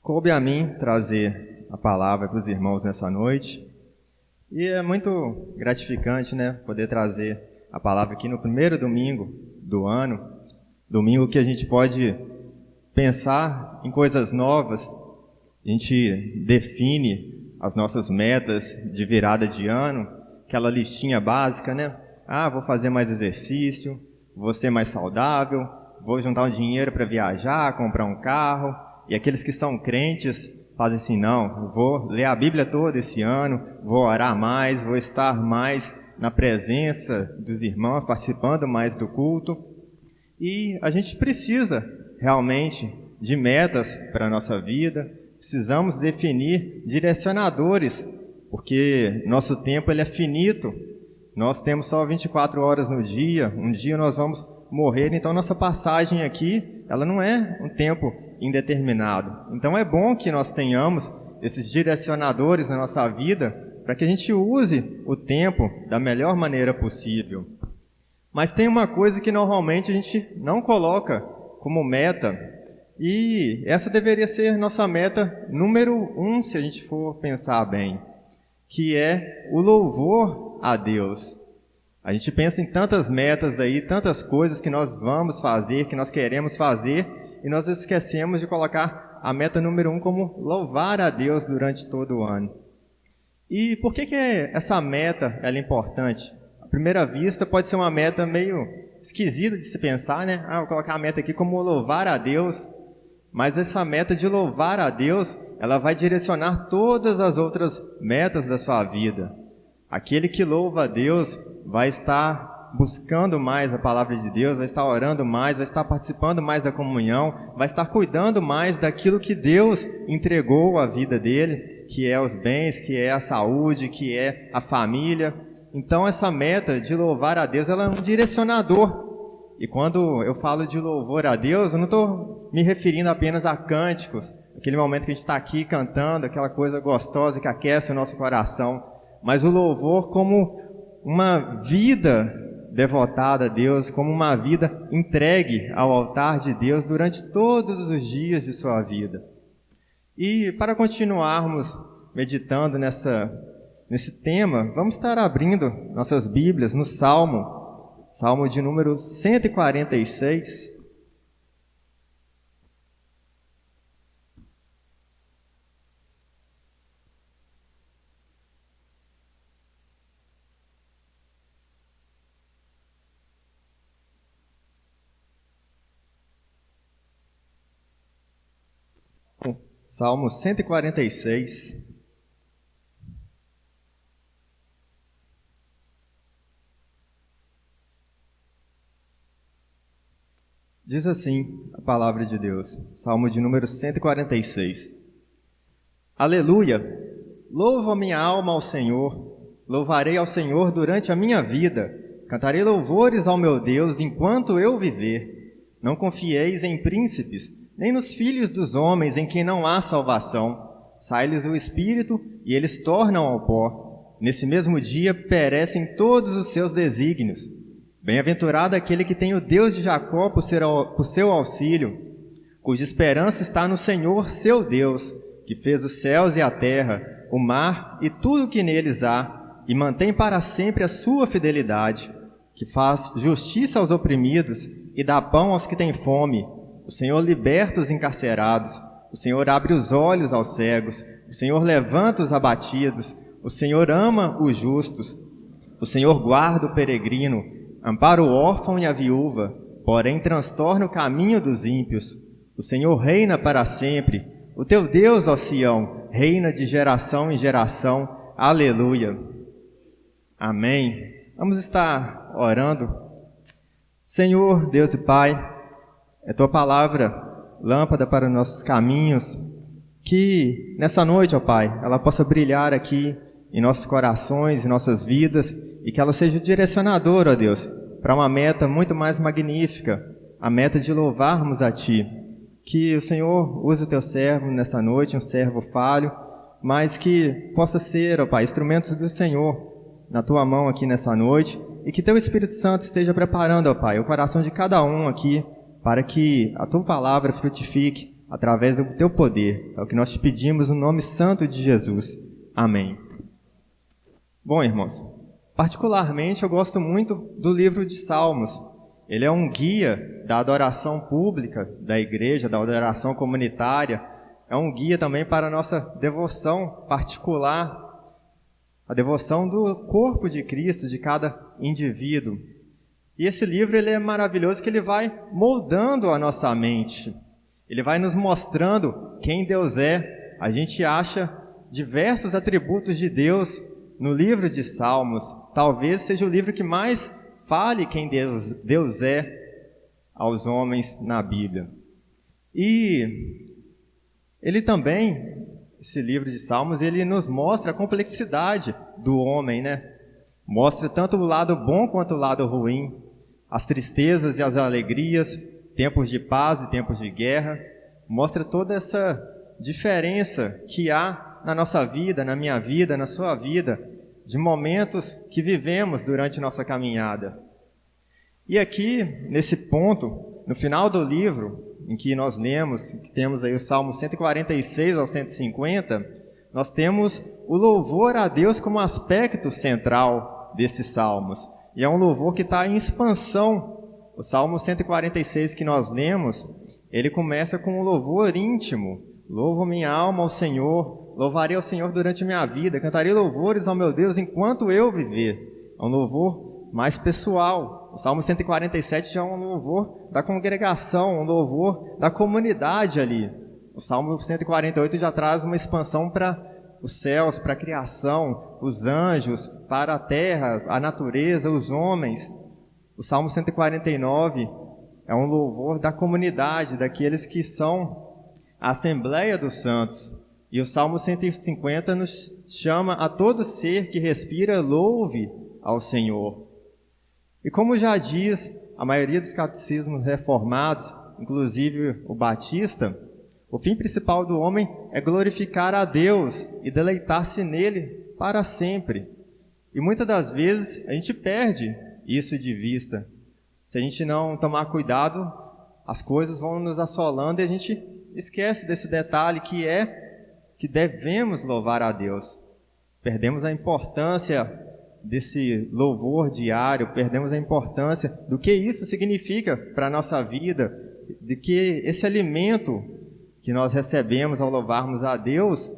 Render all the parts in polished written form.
Coube a mim trazer a palavra para os irmãos nessa noite. E é muito gratificante, poder trazer a palavra aqui no primeiro domingo do ano. Domingo que a gente pode pensar em coisas novas. A gente define as nossas metas de virada de ano, aquela listinha básica, vou fazer mais exercício, vou ser mais saudável, vou juntar um dinheiro para viajar, comprar um carro. E aqueles que são crentes fazem assim, não, eu vou ler a Bíblia toda esse ano, vou orar mais, vou estar mais na presença dos irmãos, participando mais do culto. E a gente precisa realmente de metas para a nossa vida, precisamos definir direcionadores, porque nosso tempo ele é finito, nós temos só 24 horas no dia, um dia nós vamos morrer, então nossa passagem aqui, ela não é um tempo indeterminado. Então é bom que nós tenhamos esses direcionadores na nossa vida para que a gente use o tempo da melhor maneira possível. Mas tem uma coisa que normalmente a gente não coloca como meta, e essa deveria ser nossa meta número 1, se a gente for pensar bem, que é o louvor a Deus. A gente pensa em tantas metas aí, tantas coisas que nós vamos fazer, que nós queremos fazer, e nós esquecemos de colocar a meta número 1 como louvar a Deus durante todo o ano. E por que essa meta ela é importante? À primeira vista pode ser uma meta meio esquisita de se pensar, vou colocar a meta aqui como louvar a Deus. Mas essa meta de louvar a Deus, ela vai direcionar todas as outras metas da sua vida. Aquele que louva a Deus vai estar buscando mais a palavra de Deus, vai estar orando mais, vai estar participando mais da comunhão, vai estar cuidando mais daquilo que Deus entregou à vida dele, que é os bens, que é a saúde, que é a família. Então essa meta de louvar a Deus, ela é um direcionador. E quando eu falo de louvor a Deus, eu não estou me referindo apenas a cânticos, aquele momento que a gente está aqui cantando, aquela coisa gostosa que aquece o nosso coração, mas o louvor como uma vida devotada a Deus, como uma vida entregue ao altar de Deus durante todos os dias de sua vida. E para continuarmos meditando nesse tema, vamos estar abrindo nossas Bíblias no Salmo de número 146. Salmo 146. Diz assim a palavra de Deus, Salmo de número 146. Aleluia! Louvo a minha alma ao Senhor, louvarei ao Senhor durante a minha vida, cantarei louvores ao meu Deus enquanto eu viver. Não confieis em príncipes, nem nos filhos dos homens em quem não há salvação. Sai-lhes o espírito e eles tornam ao pó. Nesse mesmo dia perecem todos os seus desígnios. Bem-aventurado aquele que tem o Deus de Jacó por seu auxílio, cuja esperança está no Senhor seu Deus, que fez os céus e a terra, o mar e tudo o que neles há, e mantém para sempre a sua fidelidade, que faz justiça aos oprimidos e dá pão aos que têm fome. O Senhor liberta os encarcerados, o Senhor abre os olhos aos cegos, o Senhor levanta os abatidos, o Senhor ama os justos, o Senhor guarda o peregrino, ampara o órfão e a viúva, porém transtorna o caminho dos ímpios. O Senhor reina para sempre, o teu Deus, ó Sião, reina de geração em geração. Aleluia. Amém. Vamos estar orando. Senhor, Deus e Pai, é Tua palavra, lâmpada para os nossos caminhos, que nessa noite, ó Pai, ela possa brilhar aqui em nossos corações, em nossas vidas, e que ela seja o direcionador, ó Deus, para uma meta muito mais magnífica, a meta de louvarmos a Ti. Que o Senhor use o Teu servo nessa noite, um servo falho, mas que possa ser, ó Pai, instrumentos do Senhor na Tua mão aqui nessa noite, e que Teu Espírito Santo esteja preparando, ó Pai, o coração de cada um aqui, para que a Tua palavra frutifique através do Teu poder. É o que nós te pedimos no nome santo de Jesus. Amém. Bom, irmãos, particularmente eu gosto muito do livro de Salmos. Ele é um guia da adoração pública da igreja, da adoração comunitária. É um guia também para a nossa devoção particular, a devoção do corpo de Cristo, de cada indivíduo. E esse livro ele é maravilhoso que ele vai moldando a nossa mente. Ele vai nos mostrando quem Deus é. A gente acha diversos atributos de Deus no livro de Salmos. Talvez seja o livro que mais fale quem Deus é aos homens na Bíblia. E ele também, esse livro de Salmos, ele nos mostra a complexidade do homem, né? Mostra tanto o lado bom quanto o lado ruim, as tristezas e as alegrias, tempos de paz e tempos de guerra. Mostra toda essa diferença que há na nossa vida, na minha vida, na sua vida, de momentos que vivemos durante nossa caminhada. E aqui, nesse ponto, no final do livro, em que nós lemos, que temos aí o Salmo 146 ao 150, nós temos o louvor a Deus como aspecto central desses salmos. E é um louvor que está em expansão. O Salmo 146 que nós lemos, ele começa com um louvor íntimo. Louvo minha alma ao Senhor, louvarei ao Senhor durante minha vida, cantarei louvores ao meu Deus enquanto eu viver. É um louvor mais pessoal. O Salmo 147 já é um louvor da congregação, um louvor da comunidade ali. O Salmo 148 já traz uma expansão para os céus, para a criação, os anjos, para a terra, a natureza, os homens. O Salmo 149 é um louvor da comunidade, daqueles que são a Assembleia dos Santos. E o Salmo 150 nos chama a todo ser que respira, louve ao Senhor. E como já diz a maioria dos catecismos reformados, inclusive o Batista, o fim principal do homem é glorificar a Deus e deleitar-se nele para sempre. E muitas das vezes a gente perde isso de vista. Se a gente não tomar cuidado, as coisas vão nos assolando e a gente esquece desse detalhe que devemos louvar a Deus. Perdemos a importância desse louvor diário, perdemos a importância do que isso significa para a nossa vida, de que esse alimento que nós recebemos ao louvarmos a Deus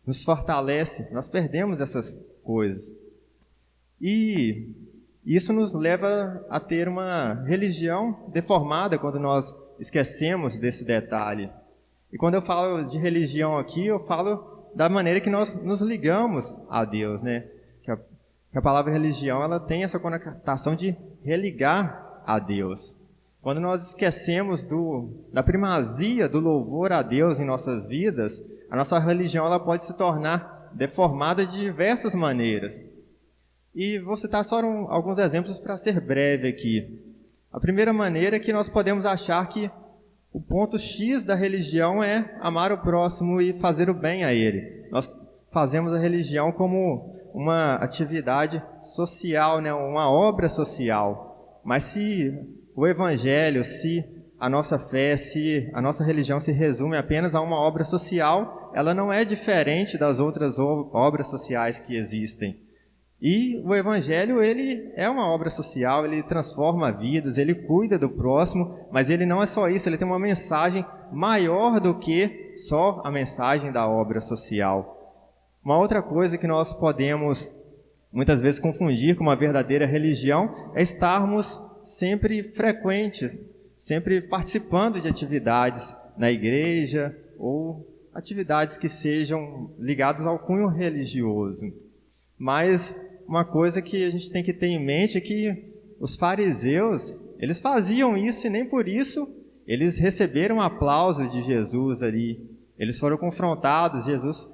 nos fortalece. Nós perdemos essas coisas. E isso nos leva a ter uma religião deformada quando nós esquecemos desse detalhe. E quando eu falo de religião aqui, eu falo da maneira que nós nos ligamos a Deus, né? Que a palavra religião, ela tem essa conotação de religar a Deus. Quando nós esquecemos da primazia do louvor a Deus em nossas vidas, a nossa religião ela pode se tornar deformada de diversas maneiras. E vou citar só alguns exemplos para ser breve aqui. A primeira maneira é que nós podemos achar que o ponto X da religião é amar o próximo e fazer o bem a ele. Nós fazemos a religião como uma atividade social, né? Uma obra social. Mas se o Evangelho, se a nossa fé, se a nossa religião se resume apenas a uma obra social, ela não é diferente das outras obras sociais que existem. E o Evangelho, ele é uma obra social, ele transforma vidas, ele cuida do próximo, mas ele não é só isso, ele tem uma mensagem maior do que só a mensagem da obra social. Uma outra coisa que nós podemos muitas vezes confundir com uma verdadeira religião é estarmos sempre frequentes, sempre participando de atividades na igreja ou atividades que sejam ligadas ao cunho religioso. Mas uma coisa que a gente tem que ter em mente é que os fariseus, eles faziam isso e nem por isso eles receberam aplauso de Jesus ali. Eles foram confrontados, Jesus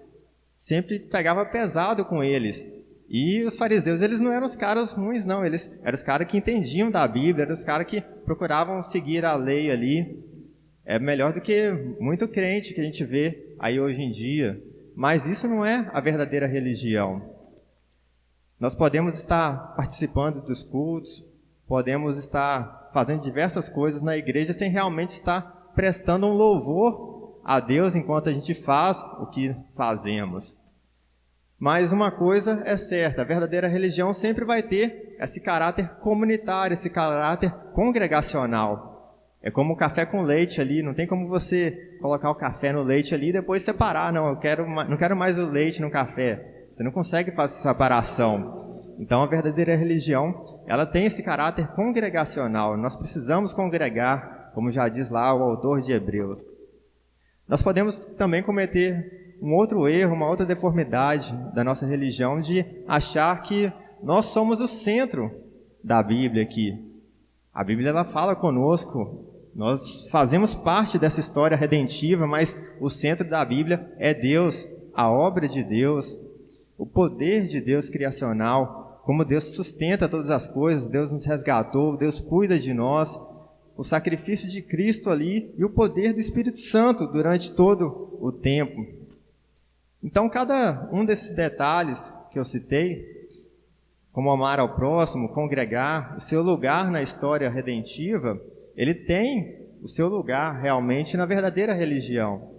sempre pegava pesado com eles. E os fariseus, eles não eram os caras ruins, não. Eles eram os caras que entendiam da Bíblia, eram os caras que procuravam seguir a lei ali. É melhor do que muito crente que a gente vê aí hoje em dia. Mas isso não é a verdadeira religião. Nós podemos estar participando dos cultos, podemos estar fazendo diversas coisas na igreja sem realmente estar prestando um louvor a Deus enquanto a gente faz o que fazemos. Mas uma coisa é certa, a verdadeira religião sempre vai ter esse caráter comunitário, esse caráter congregacional. É como o café com leite ali, não tem como você colocar o café no leite ali e depois separar. Não, não quero mais o leite no café. Você não consegue fazer essa separação. Então a verdadeira religião, ela tem esse caráter congregacional. Nós precisamos congregar, como já diz lá o autor de Hebreus. Nós podemos também cometer um outro erro, uma outra deformidade da nossa religião de achar que nós somos o centro da Bíblia aqui. A Bíblia ela fala conosco, nós fazemos parte dessa história redentiva, mas o centro da Bíblia é Deus, a obra de Deus, o poder de Deus criacional, como Deus sustenta todas as coisas, Deus nos resgatou, Deus cuida de nós, o sacrifício de Cristo ali e o poder do Espírito Santo durante todo o tempo. Então, cada um desses detalhes que eu citei, como amar ao próximo, congregar, o seu lugar na história redentiva, ele tem o seu lugar realmente na verdadeira religião.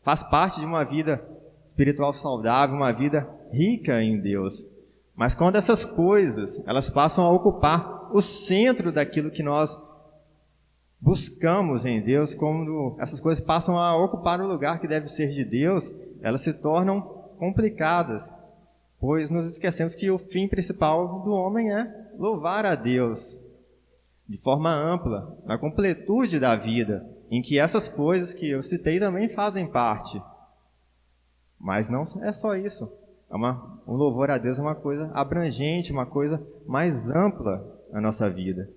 Faz parte de uma vida espiritual saudável, uma vida rica em Deus. Mas quando essas coisas, elas passam a ocupar o centro daquilo que nós buscamos em Deus, quando essas coisas passam a ocupar o lugar que deve ser de Deus, elas se tornam complicadas, pois nos esquecemos que o fim principal do homem é louvar a Deus de forma ampla, na completude da vida, em que essas coisas que eu citei também fazem parte. Mas não é só isso. Um louvor a Deus é uma coisa abrangente, uma coisa mais ampla na nossa vida.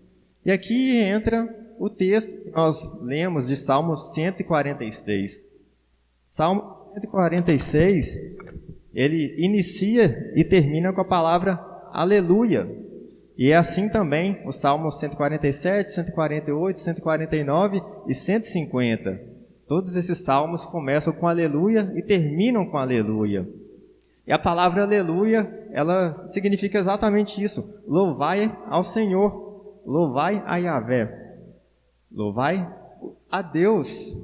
E aqui entra o texto que nós lemos de Salmo 146. Salmo 146, ele inicia e termina com a palavra aleluia. E é assim também o Salmo 147, 148, 149 e 150. Todos esses salmos começam com aleluia e terminam com aleluia. E a palavra aleluia, ela significa exatamente isso. Louvai ao Senhor, louvai a Yahvé, louvai a Deus.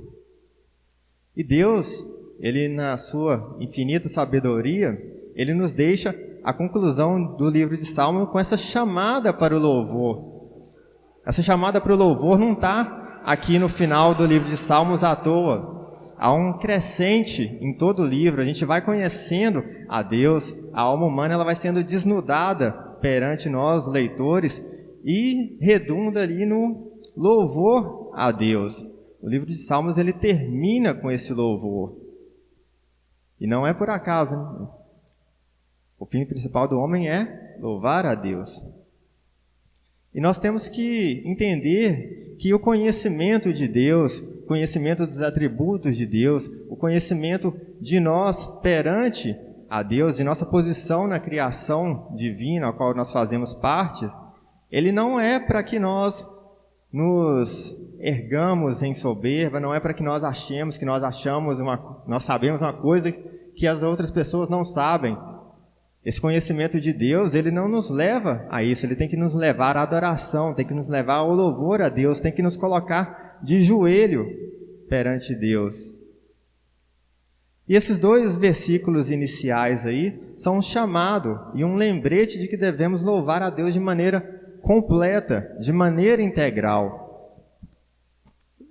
E Deus, ele na sua infinita sabedoria, ele nos deixa a conclusão do livro de Salmo com essa chamada para o louvor. Essa chamada para o louvor não está aqui no final do livro de Salmos à toa. Há um crescente em todo o livro, a gente vai conhecendo a Deus, a alma humana ela vai sendo desnudada perante nós, leitores, e redunda ali no louvor a Deus. O livro de Salmos ele termina com esse louvor. E não é por acaso, né? O fim principal do homem é louvar a Deus. E nós temos que entender que o conhecimento de Deus, o conhecimento dos atributos de Deus, o conhecimento de nós perante a Deus, de nossa posição na criação divina, a qual nós fazemos parte, ele não é para que nós nos ergamos em soberba, não é para que nós achemos que nós sabemos uma coisa que as outras pessoas não sabem. Esse conhecimento de Deus, ele não nos leva a isso, ele tem que nos levar à adoração, tem que nos levar ao louvor a Deus, tem que nos colocar de joelho perante Deus. E esses dois versículos iniciais aí são um chamado e um lembrete de que devemos louvar a Deus de maneira completa, de maneira integral.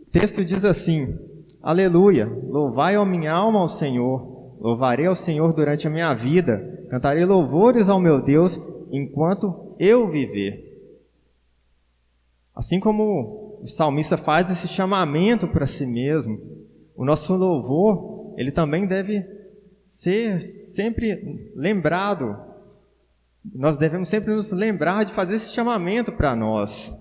O texto diz assim: aleluia, louvai a minha alma ao Senhor, louvarei ao Senhor durante a minha vida, cantarei louvores ao meu Deus enquanto eu viver. Assim como o salmista faz esse chamamento para si mesmo, o nosso louvor, ele também deve ser sempre lembrado. Nós devemos sempre nos lembrar de fazer esse chamamento para nós.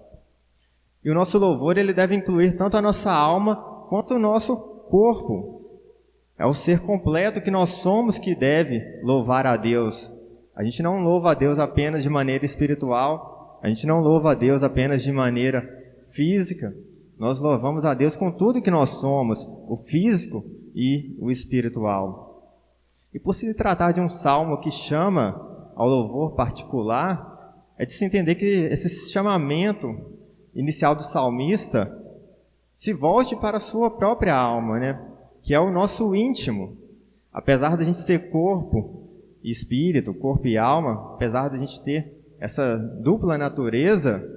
E o nosso louvor, ele deve incluir tanto a nossa alma quanto o nosso corpo. É o ser completo que nós somos que deve louvar a Deus. A gente não louva a Deus apenas de maneira espiritual, a gente não louva a Deus apenas de maneira física. Nós louvamos a Deus com tudo que nós somos, o físico e o espiritual. E por se tratar de um salmo que chama ao louvor particular, é de se entender que esse chamamento inicial do salmista se volte para a sua própria alma, né? que é o nosso íntimo. Apesar de a gente ser corpo e espírito, corpo e alma, apesar de a gente ter essa dupla natureza,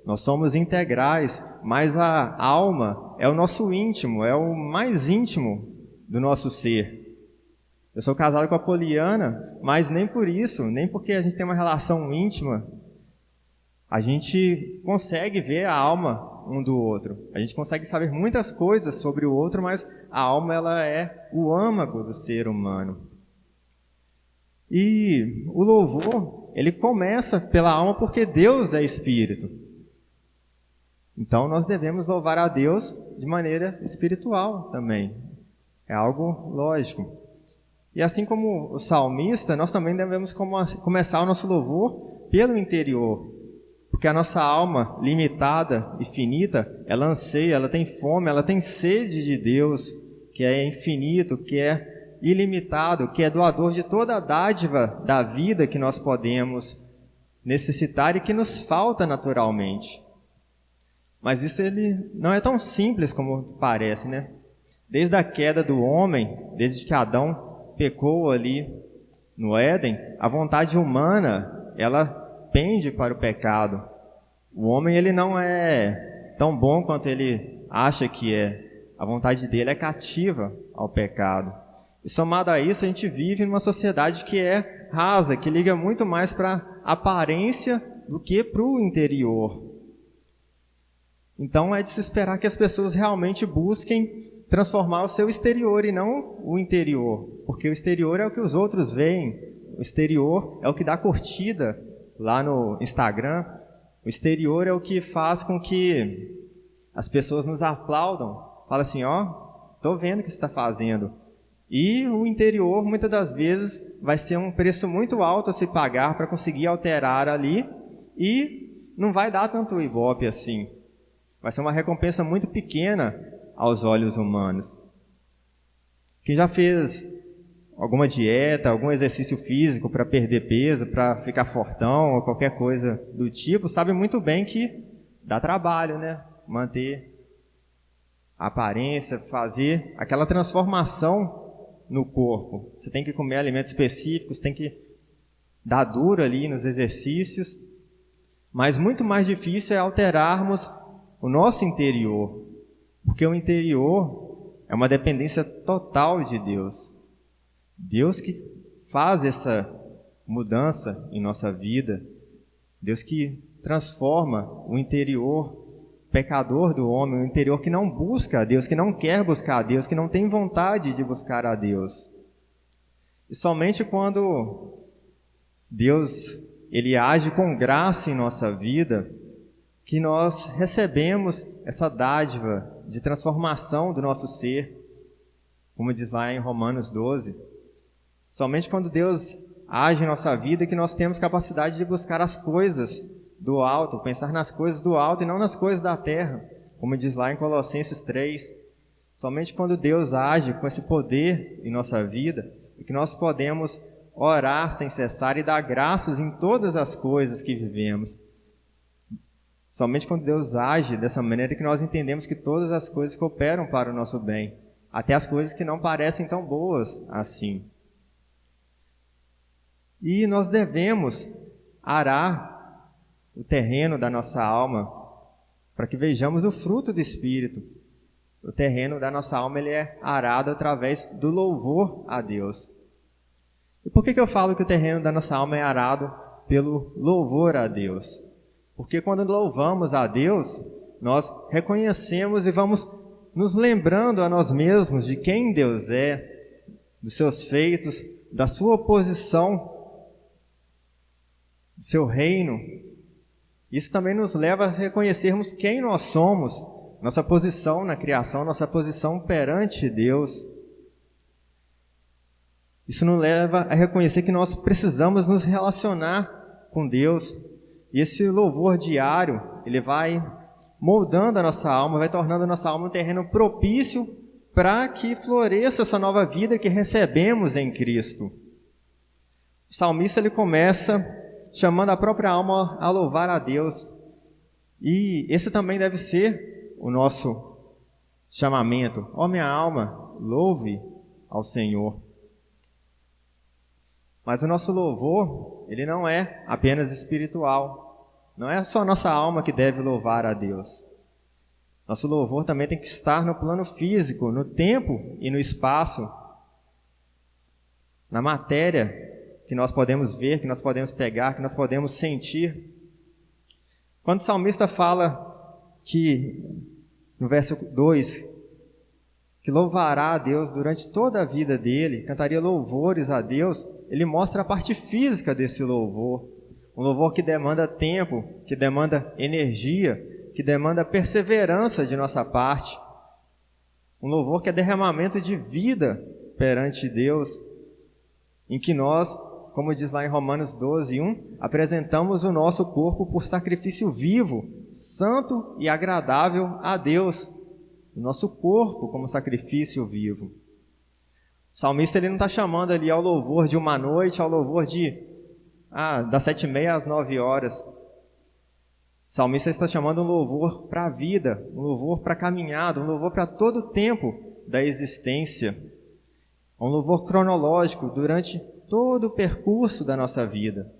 nós somos integrais, mas a alma é o nosso íntimo, é o mais íntimo do nosso ser. Eu sou casado com a Poliana, mas nem por isso, nem porque a gente tem uma relação íntima, a gente consegue ver a alma um do outro. A gente consegue saber muitas coisas sobre o outro, mas a alma ela é o âmago do ser humano. E o louvor, ele começa pela alma porque Deus é espírito. Então nós devemos louvar a Deus de maneira espiritual também. É algo lógico. E assim como o salmista, nós também devemos começar o nosso louvor pelo interior. Porque a nossa alma, limitada e finita, ela anseia, ela tem fome, ela tem sede de Deus, que é infinito, que é ilimitado, que é doador de toda a dádiva da vida que nós podemos necessitar e que nos falta naturalmente. Mas isso ele não é tão simples como parece, né? Desde a queda do homem, desde que Adão pecou ali no Éden, a vontade humana, ela pende para o pecado. O homem, ele não é tão bom quanto ele acha que é. A vontade dele é cativa ao pecado. E somado a isso, a gente vive numa sociedade que é rasa, que liga muito mais para a aparência do que para o interior. Então é de se esperar que as pessoas realmente busquem transformar o seu exterior e não o interior. Porque o exterior é o que os outros veem. O exterior é o que dá curtida lá no Instagram. O exterior é o que faz com que as pessoas nos aplaudam. Fala assim, tô vendo o que você está fazendo. E o interior, muitas das vezes, vai ser um preço muito alto a se pagar para conseguir alterar ali e não vai dar tanto ibope assim. Vai ser uma recompensa muito pequena aos olhos humanos. Quem já fez alguma dieta, algum exercício físico para perder peso, para ficar fortão ou qualquer coisa do tipo, sabe muito bem que dá trabalho, né? Manter a aparência, fazer aquela transformação no corpo. Você tem que comer alimentos específicos, tem que dar duro ali nos exercícios, mas muito mais difícil é alterarmos o nosso interior, porque o interior é uma dependência total de Deus. Deus que faz essa mudança em nossa vida, Deus que transforma o interior pecador do homem, o interior que não busca a Deus, que não quer buscar a Deus, que não tem vontade de buscar a Deus. E somente quando Deus ele age com graça em nossa vida, que nós recebemos essa dádiva de transformação do nosso ser, como diz lá em Romanos 12. Somente quando Deus age em nossa vida que nós temos capacidade de buscar as coisas do alto, pensar nas coisas do alto e não nas coisas da terra, como diz lá em Colossenses 3. Somente quando Deus age com esse poder em nossa vida, é que nós podemos orar sem cessar e dar graças em todas as coisas que vivemos. Somente quando Deus age dessa maneira que nós entendemos que todas as coisas cooperam para o nosso bem, até as coisas que não parecem tão boas assim. E nós devemos arar o terreno da nossa alma para que vejamos o fruto do Espírito. O terreno da nossa alma ele é arado através do louvor a Deus. E por que eu falo que o terreno da nossa alma é arado pelo louvor a Deus? Porque quando louvamos a Deus, nós reconhecemos e vamos nos lembrando a nós mesmos de quem Deus é, dos seus feitos, da sua posição, do seu reino. Isso também nos leva a reconhecermos quem nós somos, nossa posição na criação, nossa posição perante Deus. Isso nos leva a reconhecer que nós precisamos nos relacionar com Deus. E esse louvor diário, ele vai moldando a nossa alma, vai tornando a nossa alma um terreno propício para que floresça essa nova vida que recebemos em Cristo. O salmista ele começa chamando a própria alma a louvar a Deus. E esse também deve ser o nosso chamamento. Ó minha alma, louve ao Senhor. Mas o nosso louvor, ele não é apenas espiritual. Não é só a nossa alma que deve louvar a Deus. Nosso louvor também tem que estar no plano físico, no tempo e no espaço, na matéria que nós podemos ver, que nós podemos pegar, que nós podemos sentir. Quando o salmista fala que, no verso 2, que louvará a Deus durante toda a vida dele, cantaria louvores a Deus, ele mostra a parte física desse louvor. Um louvor que demanda tempo, que demanda energia, que demanda perseverança de nossa parte. Um louvor que é derramamento de vida perante Deus, em que nós, como diz lá em Romanos 12:1, apresentamos o nosso corpo por sacrifício vivo, santo e agradável a Deus. O nosso corpo como sacrifício vivo. O salmista ele não está chamando ali ao louvor de uma noite, ao louvor das 7h30 às 9h. O salmista está chamando um louvor para a vida, um louvor para a caminhada, um louvor para todo o tempo da existência. Um louvor cronológico durante todo o percurso da nossa vida.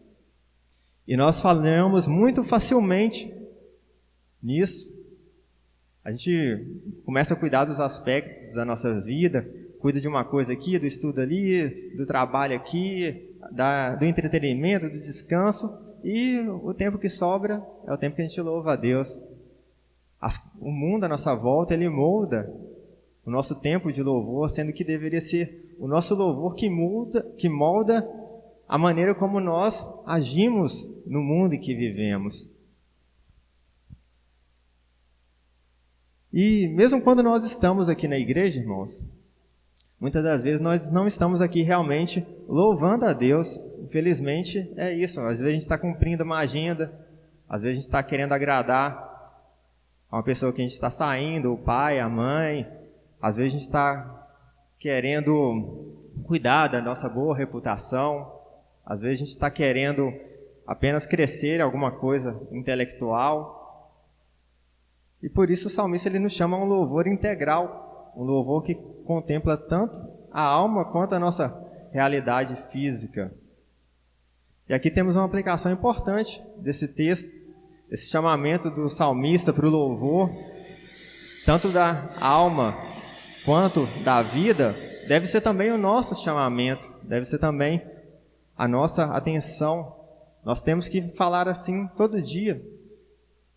E nós falhamos muito facilmente nisso. A gente começa a cuidar dos aspectos da nossa vida, cuida de uma coisa aqui, do estudo ali, do trabalho aqui, do entretenimento, do descanso, e o tempo que sobra é o tempo que a gente louva a Deus. O mundo à nossa volta, ele molda o nosso tempo de louvor, sendo que deveria ser o nosso louvor que molda a maneira como nós agimos no mundo em que vivemos. E mesmo quando nós estamos aqui na igreja, irmãos, muitas das vezes nós não estamos aqui realmente louvando a Deus. Infelizmente é isso. Às vezes a gente está cumprindo uma agenda, às vezes a gente está querendo agradar a uma pessoa que a gente está saindo, o pai, a mãe. Às vezes a gente está querendo cuidar da nossa boa reputação. Às vezes a gente está querendo apenas crescer em alguma coisa intelectual. E por isso o salmista ele nos chama a um louvor integral, um louvor que contempla tanto a alma quanto a nossa realidade física. E aqui temos uma aplicação importante desse texto, esse chamamento do salmista para o louvor, tanto da alma quanto da vida, deve ser também o nosso chamamento, deve ser também a nossa atenção. Nós temos que falar assim todo dia.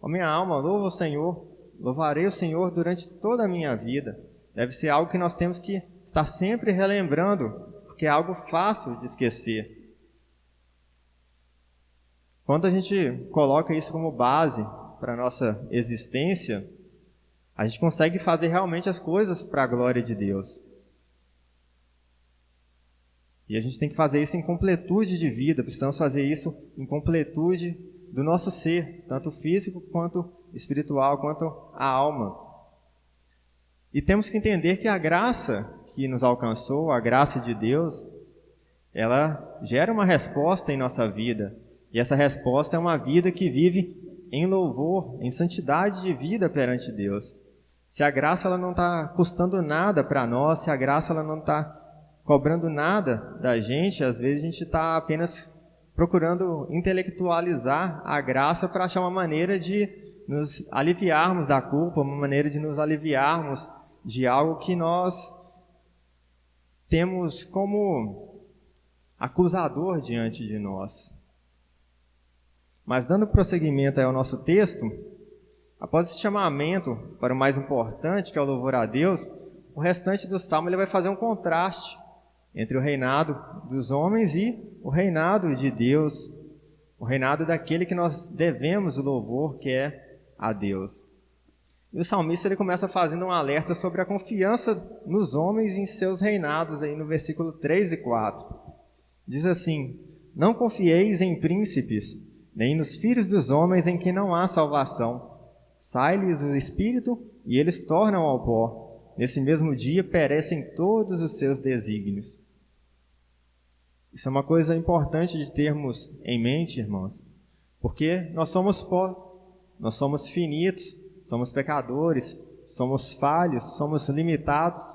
Ó minha alma, louva o Senhor. Louvarei o Senhor durante toda a minha vida. Deve ser algo que nós temos que estar sempre relembrando, porque é algo fácil de esquecer. Quando a gente coloca isso como base para a nossa existência, a gente consegue fazer realmente as coisas para a glória de Deus. E a gente tem que fazer isso em completude de vida, precisamos fazer isso em completude do nosso ser, tanto físico quanto espiritual, quanto a alma. E temos que entender que a graça que nos alcançou, a graça de Deus, ela gera uma resposta em nossa vida. E essa resposta é uma vida que vive em louvor, em santidade de vida perante Deus. Se a graça ela não está custando nada para nós, se a graça ela não está cobrando nada da gente, às vezes a gente está apenas procurando intelectualizar a graça para achar uma maneira de nos aliviarmos da culpa, uma maneira de nos aliviarmos de algo que nós temos como acusador diante de nós. Mas dando prosseguimento ao nosso texto, após esse chamamento para o mais importante, que é o louvor a Deus, o restante do salmo ele vai fazer um contraste entre o reinado dos homens e o reinado de Deus, o reinado daquele que nós devemos o louvor, que é a Deus. E o salmista ele começa fazendo um alerta sobre a confiança nos homens em seus reinados, aí no versículo 3 e 4. Diz assim: não confieis em príncipes, nem nos filhos dos homens em que não há salvação. Sai-lhes o espírito e eles tornam ao pó. Nesse mesmo dia perecem todos os seus desígnios. Isso é uma coisa importante de termos em mente, irmãos, porque nós somos pó. Nós somos finitos, somos pecadores, somos falhos, somos limitados.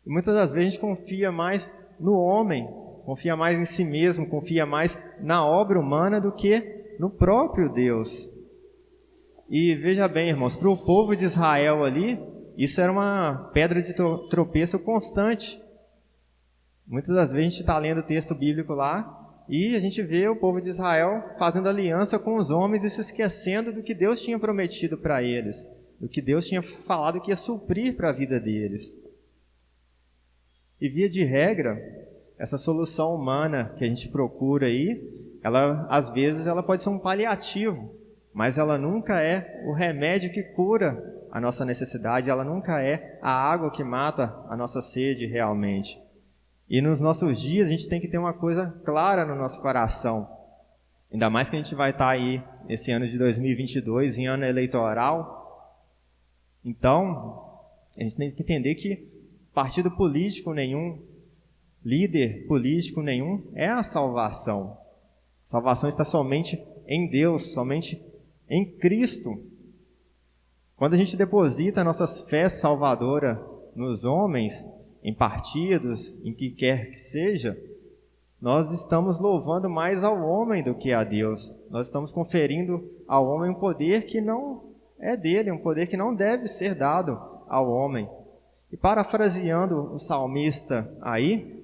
E muitas das vezes a gente confia mais no homem, confia mais em si mesmo, confia mais na obra humana do que no próprio Deus. E veja bem, irmãos, para o povo de Israel ali, isso era uma pedra de tropeço constante. Muitas das vezes a gente está lendo o texto bíblico lá e a gente vê o povo de Israel fazendo aliança com os homens e se esquecendo do que Deus tinha prometido para eles, do que Deus tinha falado que ia suprir para a vida deles. E via de regra, essa solução humana que a gente procura aí, às vezes ela pode ser um paliativo, mas ela nunca é o remédio que cura a nossa necessidade, ela nunca é a água que mata a nossa sede realmente. E nos nossos dias a gente tem que ter uma coisa clara no nosso coração, ainda mais que a gente vai estar aí esse ano de 2022, em ano eleitoral. Então, a gente tem que entender que partido político nenhum, líder político nenhum é a salvação. A salvação está somente em Deus, somente em Cristo. Quando a gente deposita a nossa fé salvadora nos homens, em partidos, em que quer que seja, nós estamos louvando mais ao homem do que a Deus. Nós estamos conferindo ao homem um poder que não é dele, um poder que não deve ser dado ao homem. E parafraseando o salmista aí,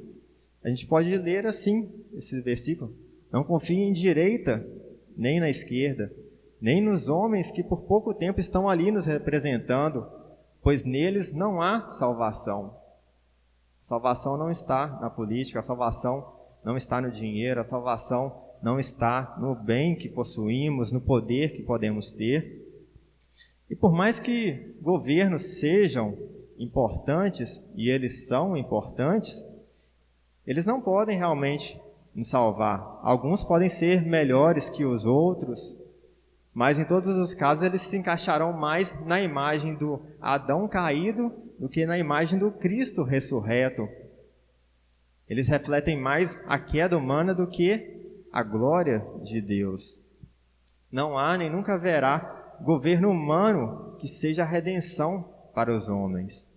a gente pode ler assim, esse versículo: não confie em direita, nem na esquerda, nem nos homens que por pouco tempo estão ali nos representando, pois neles não há salvação. A salvação não está na política, a salvação não está no dinheiro, a salvação não está no bem que possuímos, no poder que podemos ter. E por mais que governos sejam importantes, e eles são importantes, eles não podem realmente nos salvar. Alguns podem ser melhores que os outros, mas em todos os casos eles se encaixarão mais na imagem do Adão caído do que na imagem do Cristo ressurreto. Eles refletem mais a queda humana do que a glória de Deus. Não há nem nunca haverá governo humano que seja a redenção para os homens.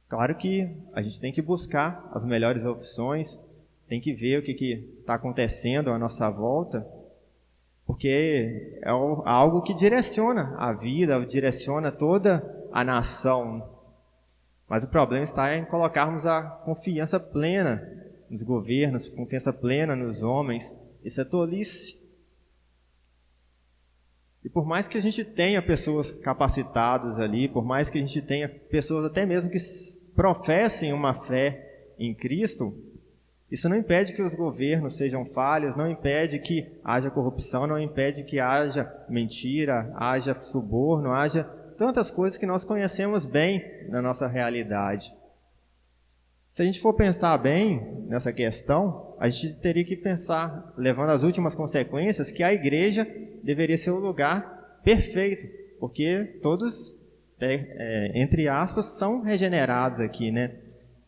Claro que a gente tem que buscar as melhores opções, tem que ver o que está acontecendo à nossa volta, porque é algo que direciona a vida, direciona toda a nação. Mas o problema está em colocarmos a confiança plena nos governos, confiança plena nos homens. Isso é tolice. E por mais que a gente tenha pessoas capacitadas ali, por mais que a gente tenha pessoas até mesmo que professem uma fé em Cristo, isso não impede que os governos sejam falhos, não impede que haja corrupção, não impede que haja mentira, haja suborno, haja tantas coisas que nós conhecemos bem na nossa realidade. Se a gente for pensar bem nessa questão, a gente teria que pensar, levando as últimas consequências, que a igreja deveria ser o lugar perfeito, porque todos, entre aspas, são regenerados aqui, né?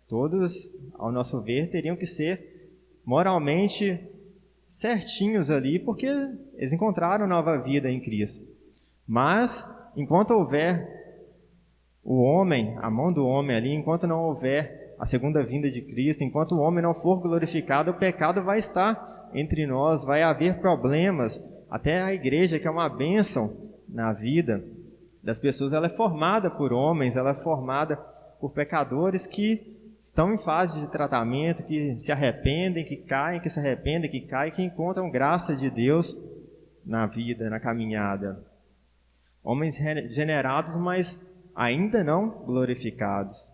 Todos, ao nosso ver, teriam que ser moralmente certinhos ali, porque eles encontraram nova vida em Cristo. Mas, enquanto houver o homem, a mão do homem ali, enquanto não houver a segunda vinda de Cristo, enquanto o homem não for glorificado, o pecado vai estar entre nós, vai haver problemas. Até a igreja, que é uma bênção na vida das pessoas, ela é formada por homens, ela é formada por pecadores que estão em fase de tratamento, que se arrependem, que caem, que se arrependem, que caem, que encontram graça de Deus na vida, na caminhada. Homens regenerados, mas ainda não glorificados.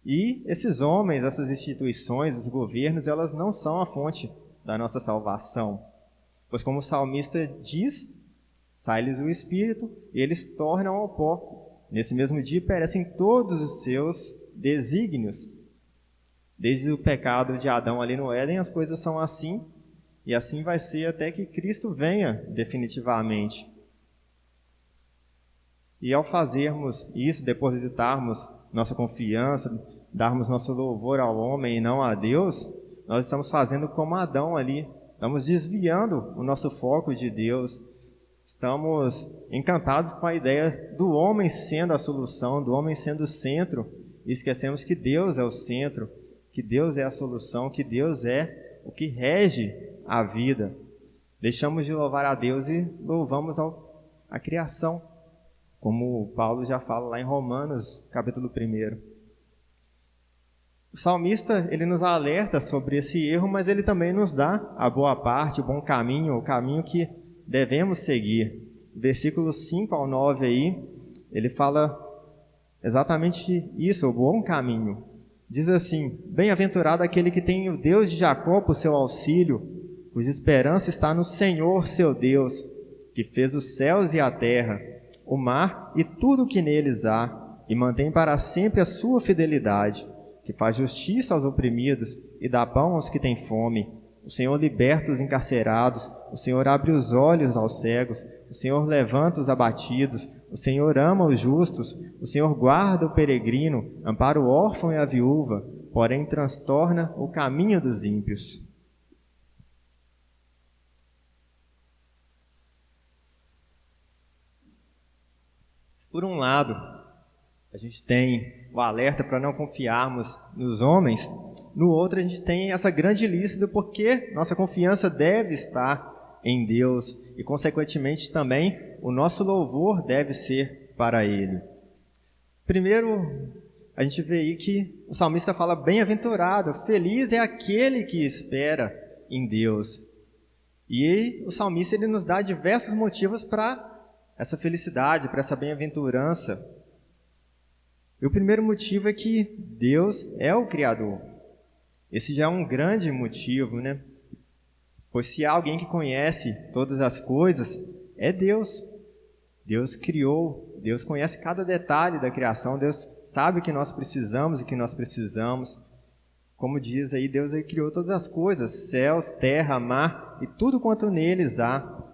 E esses homens, essas instituições, os governos, elas não são a fonte da nossa salvação. Pois como o salmista diz, sai-lhes o Espírito e eles tornam ao pó. Nesse mesmo dia perecem todos os seus desígnios. Desde o pecado de Adão ali no Éden, as coisas são assim, e assim vai ser até que Cristo venha definitivamente. E ao fazermos isso, depositarmos nossa confiança, darmos nosso louvor ao homem e não a Deus, nós estamos fazendo como Adão ali, estamos desviando o nosso foco de Deus, estamos encantados com a ideia do homem sendo a solução, do homem sendo o centro, e esquecemos que Deus é o centro, que Deus é a solução, que Deus é o que rege a vida. Deixamos de louvar a Deus e louvamos a criação, como Paulo já fala lá em Romanos, capítulo 1. O salmista, ele nos alerta sobre esse erro, mas ele também nos dá a boa parte, o bom caminho, o caminho que devemos seguir. Versículos 5 ao 9 aí, ele fala exatamente isso, o bom caminho. Diz assim: bem-aventurado aquele que tem o Deus de Jacó por seu auxílio, cuja esperança está no Senhor seu Deus, que fez os céus e a terra, o mar e tudo o que neles há, e mantém para sempre a sua fidelidade, que faz justiça aos oprimidos e dá pão aos que têm fome. O Senhor liberta os encarcerados, o Senhor abre os olhos aos cegos, o Senhor levanta os abatidos, o Senhor ama os justos, o Senhor guarda o peregrino, ampara o órfão e a viúva, porém transtorna o caminho dos ímpios. Por um lado, a gente tem o alerta para não confiarmos nos homens. No outro, a gente tem essa grande lista do porquê nossa confiança deve estar em Deus e, consequentemente, também o nosso louvor deve ser para Ele. Primeiro, a gente vê aí que o salmista fala: bem-aventurado, feliz é aquele que espera em Deus. E o salmista ele nos dá diversos motivos para essa felicidade, para essa bem-aventurança. E o primeiro motivo é que Deus é o Criador. Esse já é um grande motivo, né? Pois se há alguém que conhece todas as coisas, é Deus. Deus criou, Deus conhece cada detalhe da criação, Deus sabe o que nós precisamos e o que nós precisamos. Como diz aí, Deus aí criou todas as coisas, céus, terra, mar e tudo quanto neles há.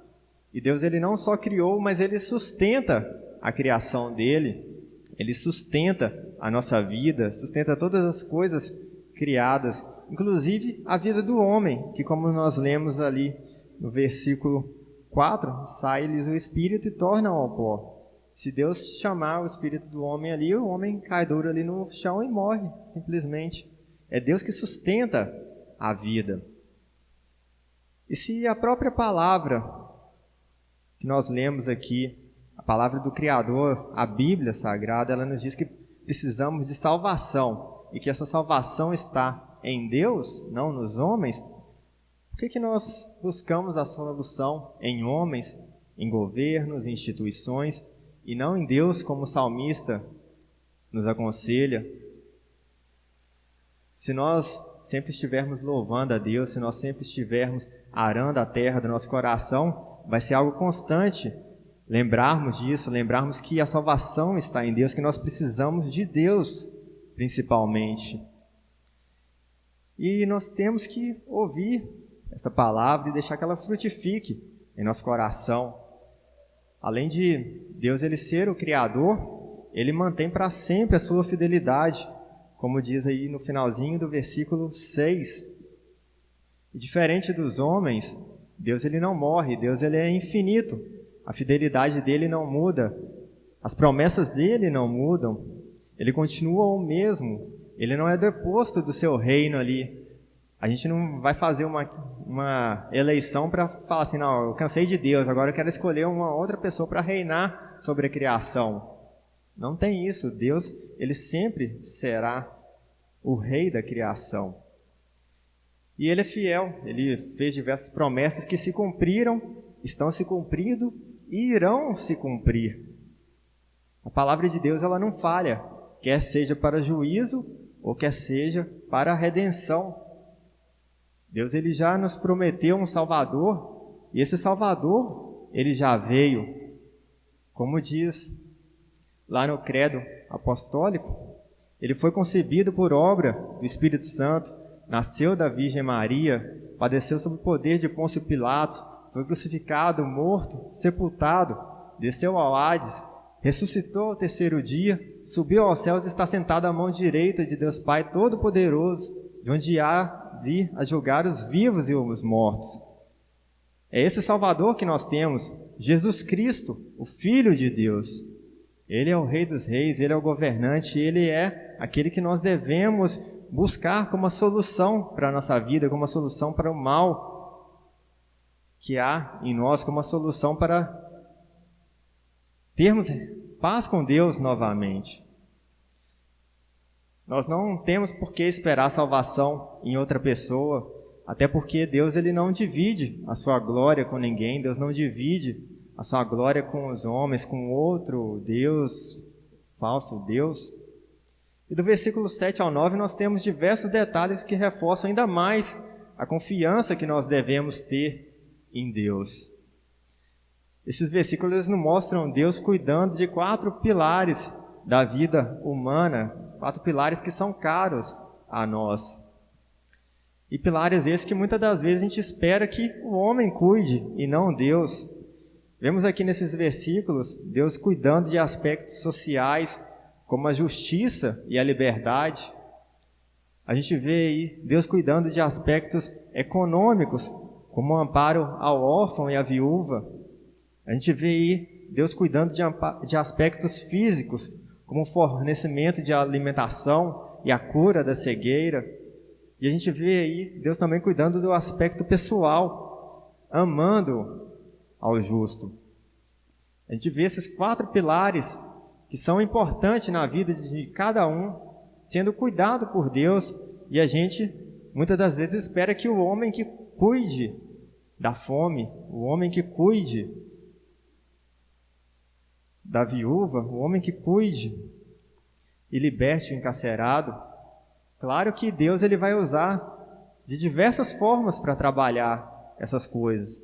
E Deus ele não só criou, mas Ele sustenta a criação dele. Ele sustenta a nossa vida, sustenta todas as coisas criadas, inclusive a vida do homem, que como nós lemos ali no versículo 4, sai-lhes o espírito e torna-o ao pó. Se Deus chamar o espírito do homem ali, o homem cai duro ali no chão e morre, simplesmente. É Deus que sustenta a vida. E se a própria palavra que nós lemos aqui, a palavra do Criador, a Bíblia Sagrada, ela nos diz que precisamos de salvação e que essa salvação está em Deus, não nos homens, por que nós buscamos a solução em homens, em governos, em instituições e não em Deus, como o salmista nos aconselha? Se nós sempre estivermos louvando a Deus, se nós sempre estivermos arando a terra do nosso coração, vai ser algo constante lembrarmos disso, lembrarmos que a salvação está em Deus, que nós precisamos de Deus, principalmente. E nós temos que ouvir essa palavra e deixar que ela frutifique em nosso coração. Além de Deus ele ser o Criador, Ele mantém para sempre a sua fidelidade, como diz aí no finalzinho do versículo 6. E diferente dos homens, Deus ele não morre, Deus ele é infinito, a fidelidade dele não muda, as promessas dele não mudam, ele continua o mesmo, ele não é deposto do seu reino ali. A gente não vai fazer uma eleição para falar assim, não, eu cansei de Deus, agora eu quero escolher uma outra pessoa para reinar sobre a criação. Não tem isso, Deus ele sempre será o rei da criação. E Ele é fiel, Ele fez diversas promessas que se cumpriram, estão se cumprindo e irão se cumprir. A palavra de Deus ela não falha, quer seja para juízo ou quer seja para a redenção. Deus ele já nos prometeu um Salvador e esse Salvador ele já veio. Como diz lá no credo apostólico, ele foi concebido por obra do Espírito Santo, nasceu da Virgem Maria, padeceu sob o poder de Pôncio Pilatos, foi crucificado, morto, sepultado, desceu ao Hades, ressuscitou ao terceiro dia, subiu aos céus e está sentado à mão direita de Deus Pai Todo-Poderoso, de onde há vir a julgar os vivos e os mortos. É esse Salvador que nós temos, Jesus Cristo, o Filho de Deus. Ele é o Rei dos Reis, Ele é o governante, Ele é aquele que nós devemos buscar como a solução para a nossa vida, como a solução para o mal que há em nós, como a solução para termos paz com Deus novamente. Nós não temos por que esperar salvação em outra pessoa, até porque Deus ele não divide a sua glória com ninguém, Deus não divide a sua glória com os homens, com outro Deus, falso Deus. E do versículo 7 ao 9 nós temos diversos detalhes que reforçam ainda mais a confiança que nós devemos ter em Deus. Esses versículos nos mostram Deus cuidando de 4 pilares da vida humana, 4 pilares que são caros a nós. E pilares esses que muitas das vezes a gente espera que o homem cuide e não Deus. Vemos aqui nesses versículos Deus cuidando de aspectos sociais, como a justiça e a liberdade. A gente vê aí Deus cuidando de aspectos econômicos, como o amparo ao órfão e à viúva. A gente vê aí Deus cuidando de aspectos físicos, como o fornecimento de alimentação e a cura da cegueira. E a gente vê aí Deus também cuidando do aspecto pessoal, amando ao justo. A gente vê esses 4 pilares que são importantes na vida de cada um, sendo cuidado por Deus, e a gente muitas das vezes espera que o homem que cuide da fome, o homem que cuide da viúva, o homem que cuide e liberte o encarcerado. Claro que Deus ele vai usar de diversas formas para trabalhar essas coisas.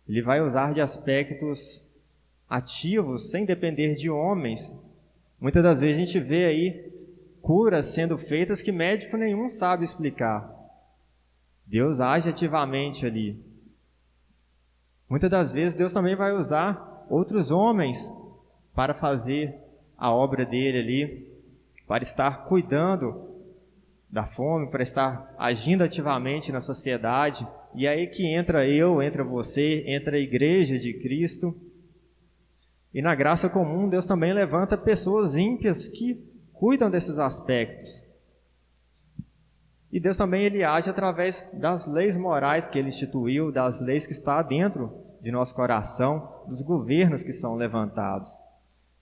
Ele vai usar de aspectos ativos, sem depender de homens. Muitas das vezes a gente vê aí curas sendo feitas que médico nenhum sabe explicar. Deus age ativamente ali. Muitas das vezes Deus também vai usar outros homens para fazer a obra dele ali, para estar cuidando da fome, para estar agindo ativamente na sociedade. E aí que entra entra você, entra a igreja de Cristo. E na graça comum, Deus também levanta pessoas ímpias que cuidam desses aspectos. E Deus também ele age através das leis morais que ele instituiu, das leis que estão dentro de nosso coração, dos governos que são levantados.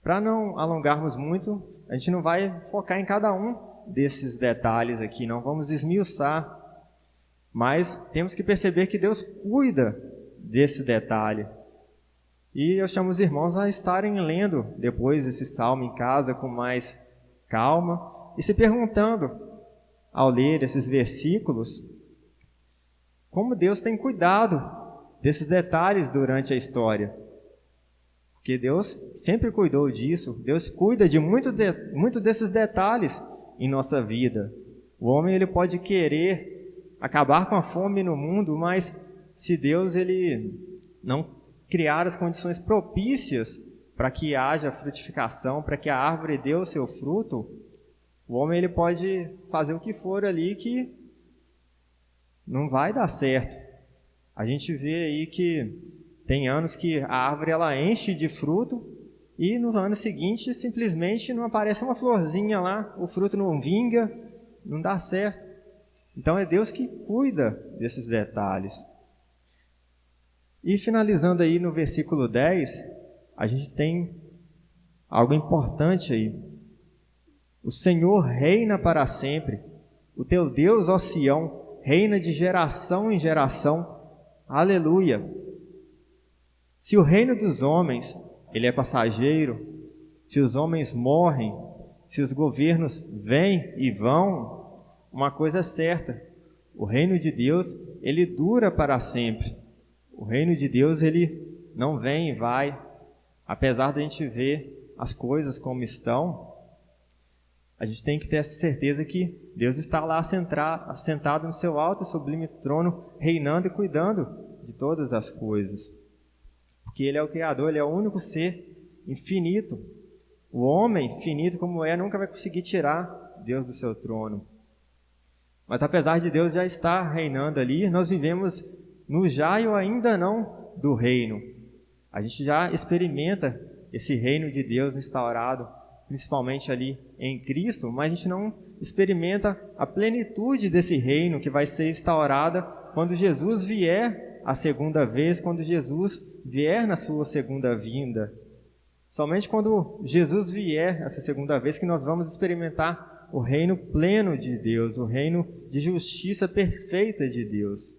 Para não alongarmos muito, a gente não vai focar em cada um desses detalhes aqui, não vamos esmiuçar, mas temos que perceber que Deus cuida desse detalhe. E eu chamo os irmãos a estarem lendo depois esse salmo em casa com mais calma e se perguntando, ao ler esses versículos, como Deus tem cuidado desses detalhes durante a história. Porque Deus sempre cuidou disso, Deus cuida de muito desses detalhes em nossa vida. O homem ele pode querer acabar com a fome no mundo, mas se Deus ele não criar as condições propícias para que haja frutificação, para que a árvore dê o seu fruto, o homem ele pode fazer o que for ali que não vai dar certo. A gente vê aí que tem anos que a árvore ela enche de fruto e no ano seguinte simplesmente não aparece uma florzinha lá, o fruto não vinga, não dá certo. Então é Deus que cuida desses detalhes. E finalizando aí no versículo 10, a gente tem algo importante aí. O Senhor reina para sempre, o teu Deus, ó Sião, reina de geração em geração. Aleluia! Se o reino dos homens, ele é passageiro, se os homens morrem, se os governos vêm e vão, uma coisa é certa, o reino de Deus, ele dura para sempre. O reino de Deus, ele não vem e vai. Apesar de a gente ver as coisas como estão, a gente tem que ter essa certeza que Deus está lá assentado no seu alto e sublime trono, reinando e cuidando de todas as coisas. Porque Ele é o Criador, Ele é o único ser infinito. O homem, finito como é, nunca vai conseguir tirar Deus do seu trono. Mas apesar de Deus já estar reinando ali, nós vivemos no já e o ainda não do reino. A gente já experimenta esse reino de Deus instaurado principalmente ali em Cristo, mas a gente não experimenta a plenitude desse reino que vai ser instaurada quando Jesus vier a segunda vez, quando Jesus vier na sua segunda vinda. Somente quando Jesus vier essa segunda vez que nós vamos experimentar o reino pleno de Deus, o reino de justiça perfeita de Deus.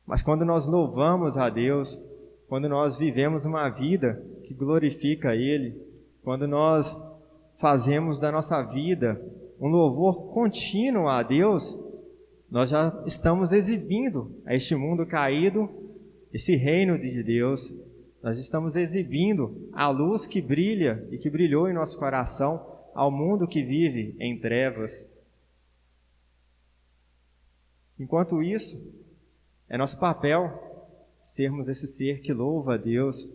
Mas quando nós louvamos a Deus, quando nós vivemos uma vida que glorifica Ele, quando nós fazemos da nossa vida um louvor contínuo a Deus, nós já estamos exibindo a este mundo caído, esse reino de Deus. Nós estamos exibindo a luz que brilha e que brilhou em nosso coração ao mundo que vive em trevas. Enquanto isso, é nosso papel sermos esse ser que louva a Deus,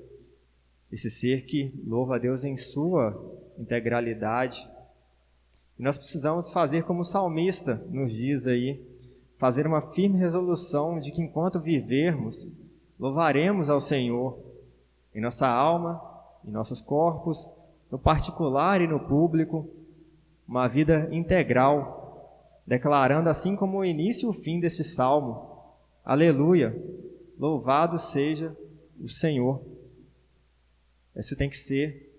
esse ser que louva a Deus em sua integralidade. E nós precisamos fazer como o salmista nos diz aí, fazer uma firme resolução de que enquanto vivermos, louvaremos ao Senhor em nossa alma, em nossos corpos, no particular e no público, uma vida integral, declarando assim como o início e o fim deste salmo, aleluia, louvado seja o Senhor. Essa tem que ser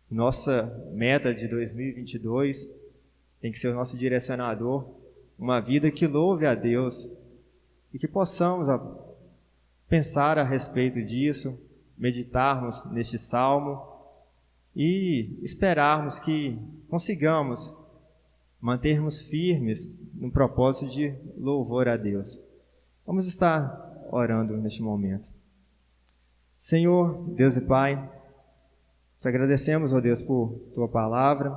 nossa meta de 2022, tem que ser o nosso direcionador, uma vida que louve a Deus e que possamos pensar a respeito disso, meditarmos neste salmo e esperarmos que consigamos mantermos firmes no propósito de louvor a Deus. Vamos estar orando neste momento. Senhor, Deus e Pai, te agradecemos, ó Deus, por Tua palavra,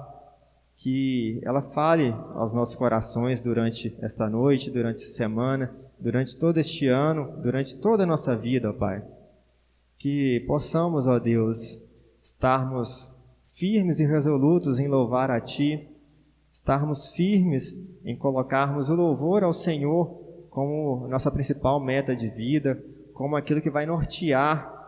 que ela fale aos nossos corações durante esta noite, durante esta semana, durante todo este ano, durante toda a nossa vida, ó Pai. Que possamos, ó Deus, estarmos firmes e resolutos em louvar a Ti, estarmos firmes em colocarmos o louvor ao Senhor como nossa principal meta de vida, como aquilo que vai nortear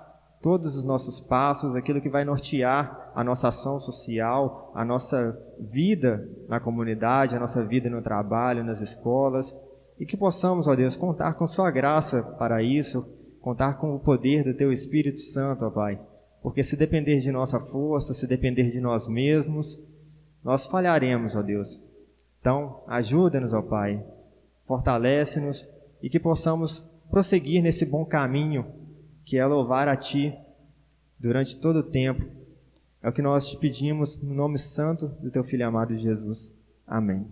todos os nossos passos, aquilo que vai nortear a nossa ação social, a nossa vida na comunidade, a nossa vida no trabalho, nas escolas, e que possamos, ó Deus, contar com Sua graça para isso, contar com o poder do Teu Espírito Santo, ó Pai, porque se depender de nossa força, se depender de nós mesmos, nós falharemos, ó Deus. Então, ajuda-nos, ó Pai, fortalece-nos e que possamos prosseguir nesse bom caminho que é louvar a Ti durante todo o tempo. É o que nós te pedimos no nome santo do Teu Filho amado Jesus. Amém.